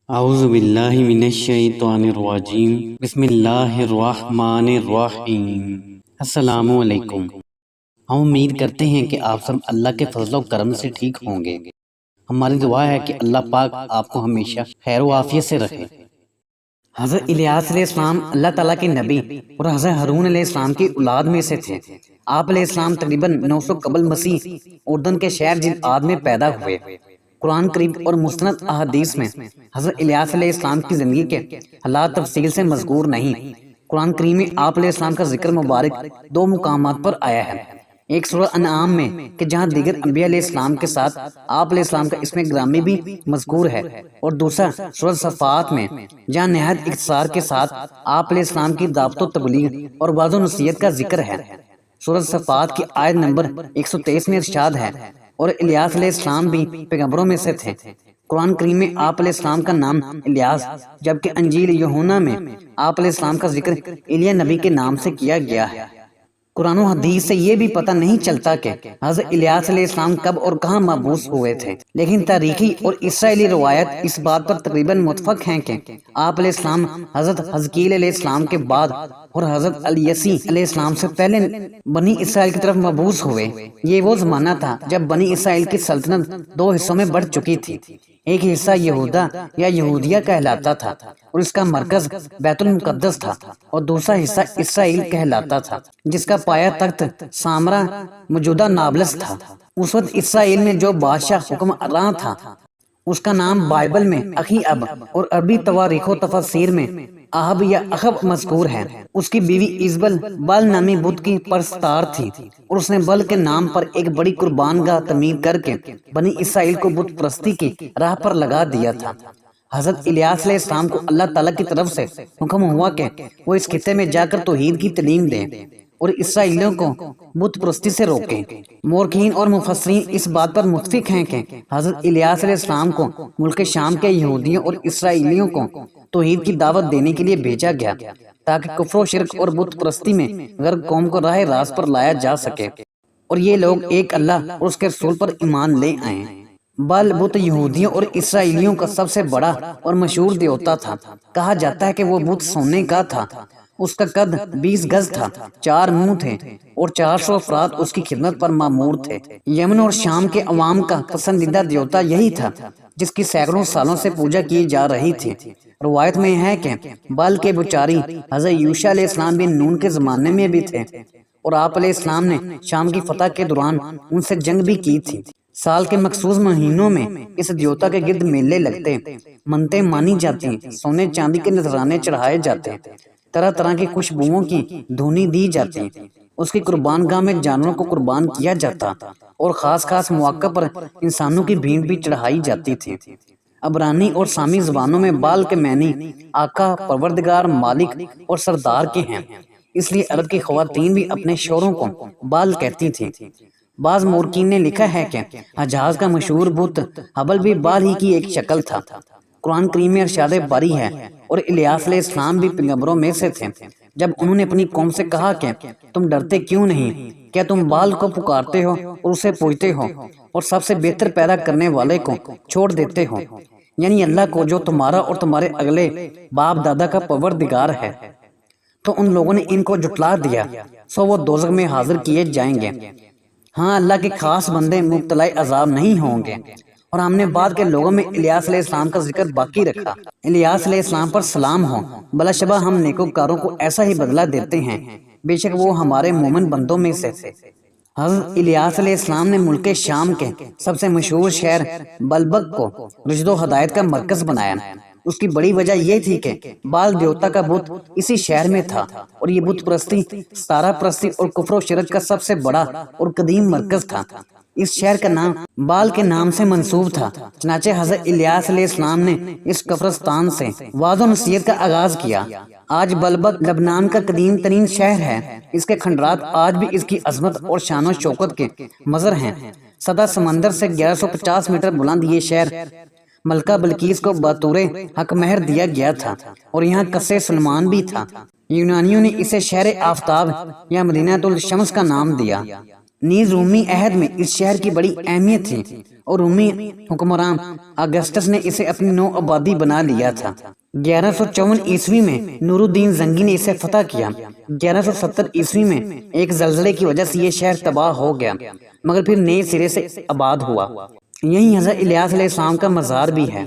اعوذ باللہ من الشیطان الرجیم بسم اللہ الرحمن الرحیم۔ السلام علیکم۔ ہم امید کرتے ہیں کہ آپ سب اللہ کے فضل و کرم سے ٹھیک ہوں گے۔ ہماری دعا ہے کہ اللہ پاک آپ کو ہمیشہ خیر و عافیت سے رکھے۔ حضرت الیاس علیہ السلام اللہ تعالیٰ کے نبی اور حضرت ہارون علیہ السلام کی اولاد میں سے تھے۔ آپ علیہ السلام تقریباً 900 قبل مسیح اردن کے شہر جلعاد میں پیدا ہوئے۔ قرآن کریم اور مستند احادیث میں حضرت الیاس علیہ السلام کی زندگی کے حالات تفصیل سے مذکور نہیں۔ قرآن کریم میں آپ علیہ السلام کا ذکر مبارک دو مقامات پر آیا ہے، ایک سورہ انعام میں کہ جہاں دیگر انبیاء علیہ السلام کے ساتھ آپ علیہ السلام کا اسم گرامی بھی مذکور ہے، اور دوسرا سورہ صفات میں جہاں نہایت اختصار کے ساتھ آپ علیہ السلام کی دعوت و تبلیغ اور وعظ و نصیحت کا ذکر ہے۔ سورہ صفات کی آیت نمبر 123 میں ارشاد ہے، اور الیاس علیہ السلام بھی پیغمبروں میں سے تھے۔ قرآن کریم میں آپ علیہ السلام کا نام الیاس، جبکہ انجیل یوحنا میں آپ علیہ السلام کا ذکر ایلیا نبی کے نام سے کیا گیا ہے۔ قرآن و حدیث سے یہ بھی پتہ نہیں چلتا کہ حضرت الیاس علیہ السلام کب اور کہاں مبعوث ہوئے تھے، لیکن تاریخی اور اسرائیلی روایت اس بات پر تقریباً متفق ہیں کہ آپ علیہ السلام حضرت حزقیل علیہ السلام کے بعد اور حضرت الیسی علیہ السلام سے پہلے بنی اسرائیل کی طرف مبعوث ہوئے۔ یہ وہ زمانہ تھا جب بنی اسرائیل کی سلطنت دو حصوں میں بڑھ چکی تھی۔ ایک حصہ یہودا یا یہودیہ کہلاتا تھا اور اس کا مرکز بیت المقدس تھا، اور دوسرا حصہ اسرائیل کہلاتا تھا جس کا پایا تخت سامرا موجودہ نابلس تھا۔ اس وقت اسرائیل میں جو بادشاہ حکمراں تھا اس کا نام بائبل میں اخی اب اور عربی تواریخ و تفاسیر میں احب یا اخب مذکور ہے۔ اس کی بیوی ایزبل بال نامی بت کی پرستار تھی، اور اس نے بل کے نام پر ایک بڑی قربان گاہ تعمیر کر کے بنی اسرائیل کو بت پرستی کی راہ پر لگا دیا تھا۔ حضرت الیاس علیہ السلام کو اللہ تعالیٰ کی طرف سے حکم ہوا کہ وہ اس خطے میں جا کر توحید کی تعلیم دیں اور اسرائیلیوں کو بت پرستی سے روکیں۔ مورخین اور مفسرین اس بات پر متفق ہیں کہ حضرت الیاس علیہ السلام کو ملک شام کے یہودیوں اور اسرائیلیوں کو توحید کی دعوت دینے کے لیے بھیجا گیا تاکہ کفر و شرک اور بت پرستی میں غرق قوم کو راہ راست پر لایا جا سکے اور یہ لوگ ایک اللہ اور اس کے رسول پر ایمان لے آئیں۔ بال بت یہودیوں اور اسرائیلیوں کا سب سے بڑا اور مشہور دیوتا تھا۔ کہا جاتا ہے کہ وہ بت سونے کا تھا، اس کا قد 20 گز تھا، 4 منہ تھے اور 400 افراد اس کی خدمت پر مامور تھے۔ یمن اور شام کے عوام کا پسندیدہ دیوتا یہی تھا جس کی سینکڑوں سالوں سے پوجا کی جا رہی تھی۔ روایت میں ہے کہ بال کے بچاری حضرت یوشع علیہ السلام بن نون کے زمانے میں بھی تھے، اور آپ علیہ السلام نے شام کی فتح کے دوران ان سے جنگ بھی کی تھی۔ سال کے مخصوص مہینوں میں اس دیوتا کے گرد میلے لگتے، منتیں مانی جاتی، سونے چاندی کے نذرانے چڑھائے جاتے، طرح طرح کی خوشبوؤں کی دھونی دی جاتی، اس کی قربان گاہ میں جانوروں کو قربان کیا جاتا اور خاص خاص مواقع پر انسانوں کی بھیڑ بھی چڑھائی جاتی تھی۔ عبرانی اور سامی زبانوں میں بال کے معنی آقا، پروردگار، مالک اور سردار کے ہیں، اس لیے عرب کی خواتین بھی اپنے شوہروں کو بال کہتی تھیں۔ بعض مورخین نے لکھا ہے کہ حجاز کا مشہور بت حبل بھی بال ہی کی ایک شکل تھا۔ قرآن کریم میں ارشاد باری ہے، اور الیاس علیہ السلام بھی پیغمبروں میں سے تھے۔ جب انہوں نے اپنی قوم سے کہا کہ تم ڈرتے کیوں نہیں، کیا تم بال کو پکارتے ہو اور اسے پوجتے ہو اور سب سے بہتر پیدا کرنے والے کو چھوڑ دیتے ہو، یعنی اللہ کو جو تمہارا اور تمہارے اگلے باپ دادا کا پروردگار ہے، تو ان لوگوں نے ان کو جھٹلا دیا، سو وہ دوزخ میں حاضر کیے جائیں گے۔ ہاں، اللہ کے خاص بندے مبتلا عذاب نہیں ہوں گے۔ اور ہم نے بعد کے لوگوں میں الیاس علیہ السلام کا ذکر باقی رکھا۔ الیاس علیہ السلام پر سلام ہو، بلا شبہ ہم نیکوکاروں کو ایسا ہی بدلہ دیتے ہیں، بے شک وہ ہمارے مومن بندوں میں سے تھے۔ حضرت الیاس علیہ السلام نے ملک شام کے سب سے مشہور شہر بلبک کو رشد و ہدایت کا مرکز بنایا۔ اس کی بڑی وجہ یہ تھی کہ بال دیوتا کا بت اسی شہر میں تھا، اور یہ بت پرستی، ستارہ پرستی اور کفر و شرک کا سب سے بڑا اور قدیم مرکز تھا۔ اس شہر کا نام بال کے نام سے منسوب تھا، چنانچہ حضرت الیاس علیہ السلام نے اس قبرستان سے وعظ و نصیحت کا آغاز کیا۔ آج بلبک لبنان کا قدیم ترین شہر ہے، اس کے کھنڈرات آج بھی اس کی عظمت اور شان و شوکت کے مظہر ہیں۔ سطح سمندر سے 1150 میٹر بلند یہ شہر ملکہ بلقیس کو بطور حق مہر دیا گیا تھا، اور یہاں قصر سلمان بھی تھا۔ یونانیوں نے اسے شہر آفتاب یا مدینہ الشمس کا نام دیا۔ نیز رومی عہد میں اس شہر کی بڑی اہمیت تھی اور رومی حکمران اگسٹس نے اسے اپنی نو آبادی بنا لیا تھا۔ 1154 عیسوی میں نور الدین زنگی نے اسے فتح کیا۔ 1170 عیسوی میں ایک زلزلے کی وجہ سے یہ شہر تباہ ہو گیا مگر پھر نئے سرے سے آباد ہوا۔ یہیں حضرت الیاس علیہ السلام کا مزار بھی ہے۔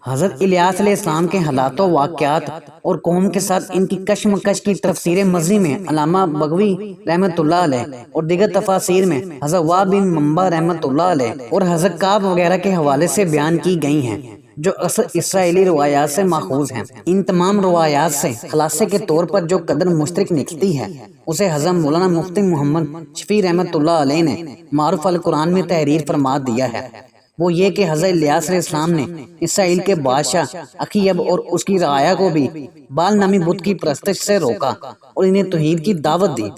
حضرت الیاس علیہ السلام کے حالات و واقعات اور قوم کے ساتھ ان کی کشمکش کی تفسیر مزی میں علامہ بغوی رحمۃ اللہ علیہ اور دیگر تفاسیر میں حضرت وہب بن منبع رحمۃ اللہ علیہ اور حضرت کعب وغیرہ کے حوالے سے بیان کی گئی ہیں جو اکثر اسرائیلی روایات سے ماخوذ ہیں۔ ان تمام روایات سے خلاصے کے طور پر جو قدر مشترک نکلتی ہے اسے حضرت مولانا مفتی محمد شفیع رحمۃ اللہ علیہ نے معروف القرآن میں تحریر فرما دیا ہے۔ وہ یہ کہ حضرت الیاس علیہ السلام نے اسرائیل کے بادشاہ اخیب اور اس کی رعایا کو بھی بال نامی بت کی پرستش سے روکا اور انہیں توحید کی دعوت دی،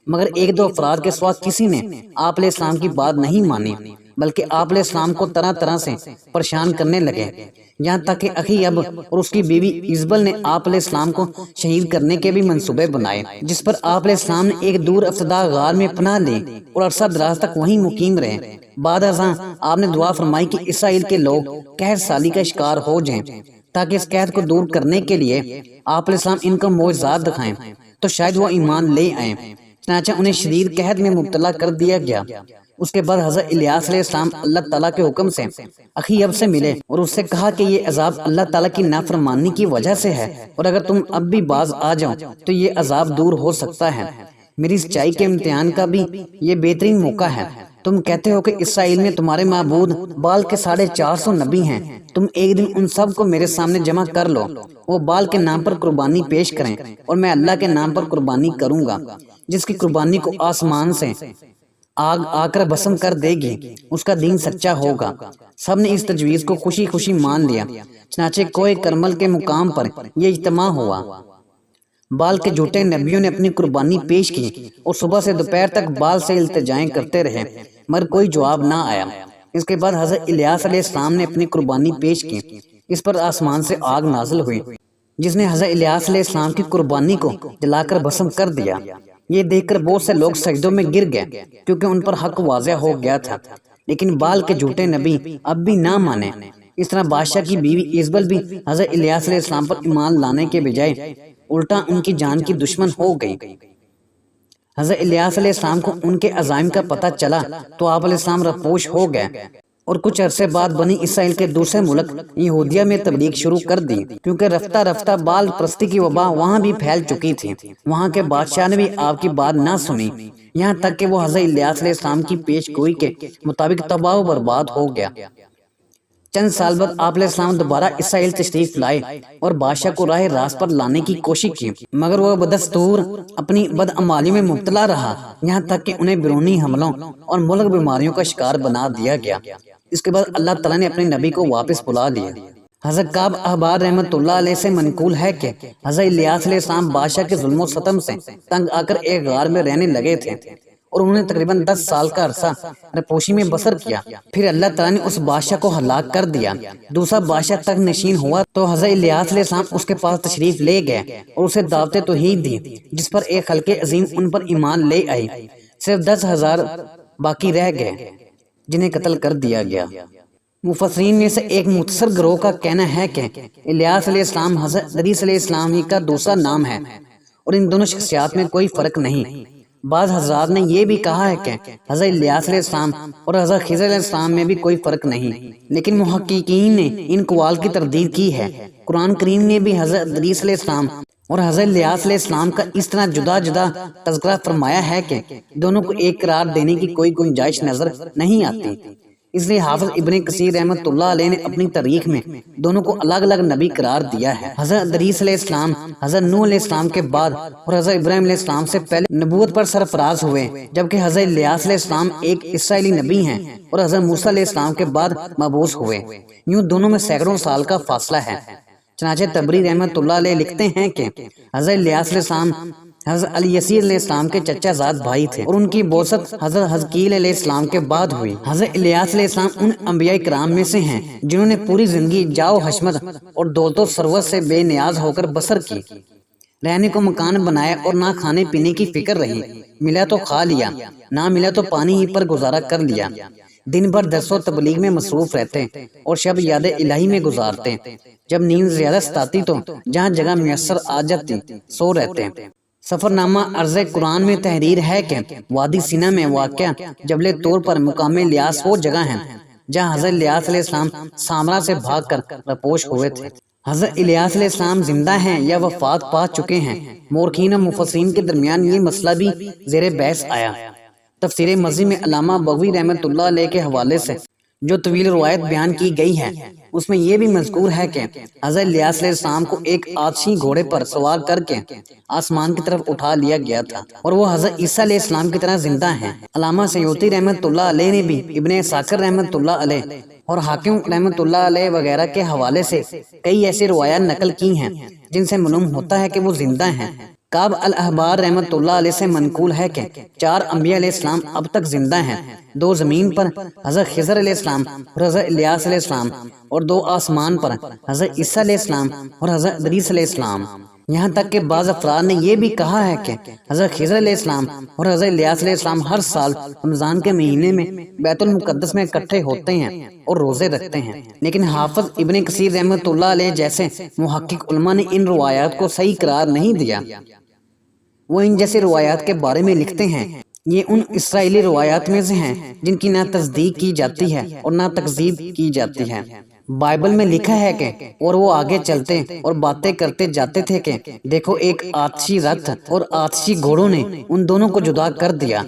مگر ایک دو افراد کے سوا کسی نے آپ علیہ السلام کی بات نہیں مانی، بلکہ آپ علیہ السلام کو طرح طرح سے پریشان کرنے لگے، یہاں تک کہ اخیب اور اس کی بیوی ایزبل نے آپ علیہ السلام کو شہید کرنے کے بھی منصوبے بنائے، جس پر آپ علیہ السلام نے ایک دور افتادہ غار میں پناہ لی اور عرصہ دراز تک وہیں مقیم رہے۔ بعد ازاں آپ نے دعا فرمائی کہ اسرائیل کے لوگ قہر سالی کا شکار ہو جائیں تاکہ اس قحط کو دور کرنے کے لیے آپ علیہ السلام ان کو معجزات دکھائیں تو شاید وہ ایمان لے آئیں۔ چنانچہ انہیں شدید قحط میں مبتلا کر دیا گیا۔ اس کے بعد حضرت الیاس علیہ السلام اللہ تعالیٰ کے حکم سے اخیب سے ملے اور اس سے کہا کہ یہ عذاب اللہ تعالیٰ کی نافرمانی کی وجہ سے ہے اور اگر تم اب بھی باز آ جاؤ تو یہ عذاب دور ہو سکتا ہے۔ میری سچائی کے امتحان کا بھی یہ بہترین موقع ہے۔ تم کہتے ہو کہ اسرائیل میں تمہارے معبود بال کے 450 نبی ہیں، تم ایک دن ان سب کو میرے سامنے جمع کر لو، وہ بال کے نام پر قربانی پیش کریں اور میں اللہ کے نام پر قربانی کروں گا، جس کی قربانی کو آسمان سے آگ آ کر بسم کر دے گی، اس کا دین سچا ہوگا۔ سب نے اس تجویز کو خوشی خوشی مان لیا۔ چنانچہ کوہ کرمل کے مقام پر یہ اجتماع ہوا۔ بال کے جھوٹے نبیوں نے اپنی قربانی پیش کی اور صبح سے دوپہر تک بال سے التجائیں کرتے رہے مگر کوئی جواب نہ آیا۔ اس کے بعد حضرت الیاس علیہ السلام نے اپنی قربانی پیش کی، اس پر آسمان سے آگ نازل ہوئی جس نے حضرت الیاس علیہ السلام کی قربانی کو جلا کر بھسم کر دیا۔ یہ دیکھ کر بہت سے لوگ سجدوں میں گر گئے کیونکہ ان پر حق واضح ہو گیا تھا، لیکن بال کے جھوٹے نبی اب بھی نہ مانے۔ اس طرح بادشاہ کی بیوی ایزبل بھی حضرت الیاس علیہ السلام پر ایمان لانے کے بجائے الٹا ان کی جان کی دشمن ہو گئی۔ حضرت الیاس علیہ السلام کو ان کے عزائم کا پتہ چلا تو آپ علیہ السلام رپوش ہو گئے اور کچھ عرصے بعد بنی اسرائیل کے دوسرے ملک یہودیہ میں تبلیغ شروع کر دی، کیونکہ رفتہ رفتہ بال پرستی کی وبا وہاں بھی پھیل چکی تھی۔ وہاں کے بادشاہ نے بھی آپ کی بات نہ سنی، یہاں تک کہ وہ حضرت الیاس علیہ السلام کی پیش گوئی کے مطابق تباہ و برباد ہو گیا۔ چند سال بعد آپ علیہ السلام دوبارہ اسرائیل تشریف لائے اور بادشاہ کو راہ راست پر لانے کی کوشش کی، مگر وہ بدستور اپنی بدعمالی میں مبتلا رہا، یہاں تک کہ انہیں بیرونی حملوں اور ملک بیماریوں کا شکار بنا دیا گیا۔ اس کے بعد اللہ تعالیٰ نے اپنے نبی کو واپس بلا لیا۔ حضرت کعب احبار رحمۃ اللہ علیہ سے منقول ہے کہ حضرت الیاس علیہ السلام بادشاہ کے ظلم و ستم سے تنگ آ کر ایک غار میں رہنے لگے تھے اور انہوں نے تقریباً 10 سال کا عرصہ رپوشی میں بسر کیا۔ پھر اللہ تعالیٰ نے اس بادشاہ کو ہلاک کر دیا۔ دوسرا بادشاہ تک نشین ہوا تو حضرت الیاس علیہ السلام اس کے پاس تشریف لے گئے اور اسے دعوت توحید دی، جس پر ایک خلق عظیم ان پر ایمان لے آئی۔ صرف 10,000 باقی رہ گئے جنہیں قتل کر دیا گیا۔ مفسرین میں سے ایک مختصر گروہ کا کہنا ہے کہ الیاس علیہ السلام حضرت ادریس علیہ السلام ہی کا دوسرا نام ہے اور ان دونوں شخصیات میں کوئی فرق نہیں۔ بعض حضرات نے یہ بھی کہا ہے کہ حضرت الیاس علیہ السلام اور حضرت خضر علیہ السلام میں بھی کوئی فرق نہیں، لیکن محققین نے ان اقوال کی تردید کی ہے۔ قرآن کریم نے بھی حضرت ادریس علیہ السلام اور حضرت الیاس علیہ السلام کا اس طرح جدا جدا تذکرہ فرمایا ہے کہ دونوں کو ایک قرار دینے کی کوئی گنجائش نظر نہیں آتی۔ اس لیے حافظ ابن کثیر رحمۃ اللہ علیہ نے اپنی تاریخ میں دونوں کو الگ الگ نبی قرار دیا ہے۔ حضرت ادریس علیہ السلام حضرت نوح علیہ السلام کے بعد اور حضرت ابراہیم علیہ السلام سے پہلے نبوت پر سرفراز ہوئے، جبکہ حضرت الیاس علیہ السلام ایک اسرائیلی نبی ہیں اور حضرت موسیٰ علیہ السلام کے بعد مبعوث ہوئے۔ یوں دونوں میں سینکڑوں سال کا فاصلہ ہے۔ چنانچہ تبری رحمۃ اللہ علیہ لکھتے ہیں کہ حضرت الیاس علیہ السلام حضرت علی یسیر علیہ السلام کے چچا زاد بھائی تھے اور ان کی بعثت حضرت حزقیل علیہ السلام کے بعد ہوئی۔ حضرت الیاس علیہ السلام ان انبیاء کرام میں سے ہیں جنہوں نے پوری زندگی جاؤ حشمت اور دولت و ثروت سے بے نیاز ہو کر بسر کی۔ رہنے کو مکان بنایا اور نہ کھانے پینے کی فکر رہی، ملا تو کھا لیا، نہ ملا تو پانی ہی پر گزارا کر لیا۔ دن بھر درس و تبلیغ میں مصروف رہتے اور شب یاد الہی میں گزارتے۔ جب نیند زیادہ ستاتی تو جہاں جگہ میسر آ جاتی سو رہتے۔ سفر نامہ عرض قرآن میں تحریر ہے کہ وادی سینا میں واقع جبل طور پر مقام الیاس وہ جگہ ہے جہاں حضرت الیاس علیہ السلام سامرا سے بھاگ کر رپوش ہوئے تھے۔ حضرت الیاس علیہ السلام زندہ ہیں یا وفات پا چکے ہیں، مورخین و مفسرین کے درمیان یہ مسئلہ بھی زیر بحث آیا۔ تفسیر مزی میں علامہ بغوی رحمۃ اللہ علیہ کے حوالے سے جو طویل روایت بیان کی گئی ہے، اس میں یہ بھی مذکور ہے کہ حضرت الیاس علیہ السلام کو ایک آتشی گھوڑے پر سوار کر کے آسمان کی طرف اٹھا لیا گیا تھا اور وہ حضرت عیسیٰ علیہ السلام کی طرح زندہ ہیں۔ علامہ سیوطی رحمۃ اللہ علیہ نے بھی ابن ساکر رحمۃ اللہ علیہ اور حاکم رحمۃ اللہ علیہ وغیرہ کے حوالے سے کئی ایسی روایات نقل کی ہیں جن سے معلوم ہوتا ہے کہ وہ زندہ ہیں۔ کعب الاحبار رحمۃ اللہ علیہ سے منقول ہے کہ 4 انبیاء علیہ السلام اب تک زندہ ہیں، 2 زمین پر حضرت خضر علیہ السلام اور حضرت الیاس علیہ السلام، اور 2 آسمان پر حضرت عیسیٰ علیہ السلام اور حضرت ادریس علیہ السلام۔ یہاں تک کہ بعض افراد نے یہ بھی کہا ہے کہ حضرت خضر علیہ السلام اور حضرت الیاس علیہ السلام ہر سال رمضان کے مہینے میں بیت المقدس میں اکٹھے ہوتے ہیں اور روزے رکھتے ہیں، لیکن حافظ ابن کثیر رحمۃ اللہ علیہ جیسے محقق علماء نے ان روایات کو صحیح قرار نہیں دیا۔ وہ ان جیسے روایات کے بارے میں لکھتے ہیں، یہ ان اسرائیلی روایات میں سے ہیں جن کی نہ تصدیق کی جاتی ہے اور نہ تکذیب کی جاتی ہے۔ بائبل میں لکھا ہے کہ اور وہ آگے چلتے اور باتیں کرتے جاتے تھے کہ دیکھو ایک آتشی رتھ اور آتشی گھوڑوں نے ان دونوں کو جدا کر دیا،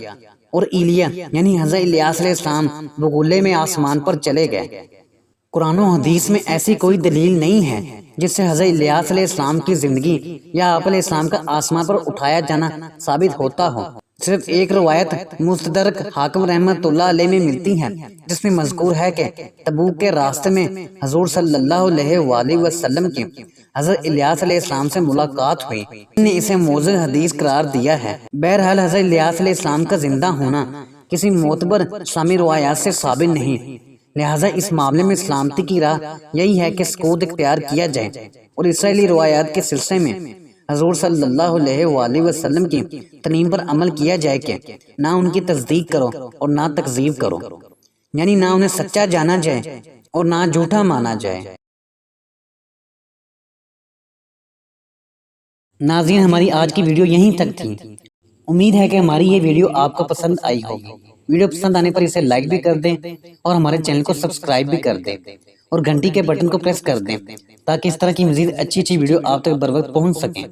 اور ایلیا یعنی حضرت الیاس علیہ السلام بغلے میں آسمان پر چلے گئے۔ قرآن و حدیث میں ایسی کوئی دلیل نہیں ہے جس سے حضرت الیاس علیہ السلام کی زندگی یا آپ علیہ السلام کا آسمان پر اٹھایا جانا ثابت ہوتا ہو۔ صرف ایک روایت مستدرک حاکم رحمۃ اللہ علیہ میں ملتی ہے جس میں مذکور ہے کہ تبوک کے راستے میں حضور صلی اللہ علیہ وآلہ وسلم کی حضرت الیاس علیہ السلام سے ملاقات ہوئی، انہوں نے اسے موضوع حدیث قرار دیا ہے۔ بہرحال حضرت الیاس علیہ السلام کا زندہ ہونا کسی معتبر اسلامی روایات سے ثابت نہیں، لہٰذا اس معاملے میں سلامتی کی راہ یہی ہے کہ سکوت اختیار کیا جائے اور اسرائیلی روایات کے سلسلے میں حضور صلی اللہ علیہ وآلہ وسلم کی تعلیم پر عمل کیا جائے کہ نہ ان کی تصدیق کرو اور نہ تکذیب کرو، یعنی نہ انہیں سچا جانا جائے اور نہ جھوٹا مانا جائے۔ ناظرین، ہماری آج کی ویڈیو یہیں تک تھی۔ امید ہے کہ ہماری یہ ویڈیو آپ کو پسند آئی ہوگی۔ ویڈیو پسند آنے پر اسے لائک بھی کر دیں اور ہمارے چینل کو سبسکرائب بھی کر دیں اور گھنٹی کے بٹن کو پریس کر دیں تاکہ اس طرح کی مزید اچھی ویڈیو آپ تک بر وقت پہنچ سکیں۔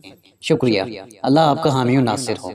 شکریہ۔ اللہ آپ کا حامی و ناصر ہو۔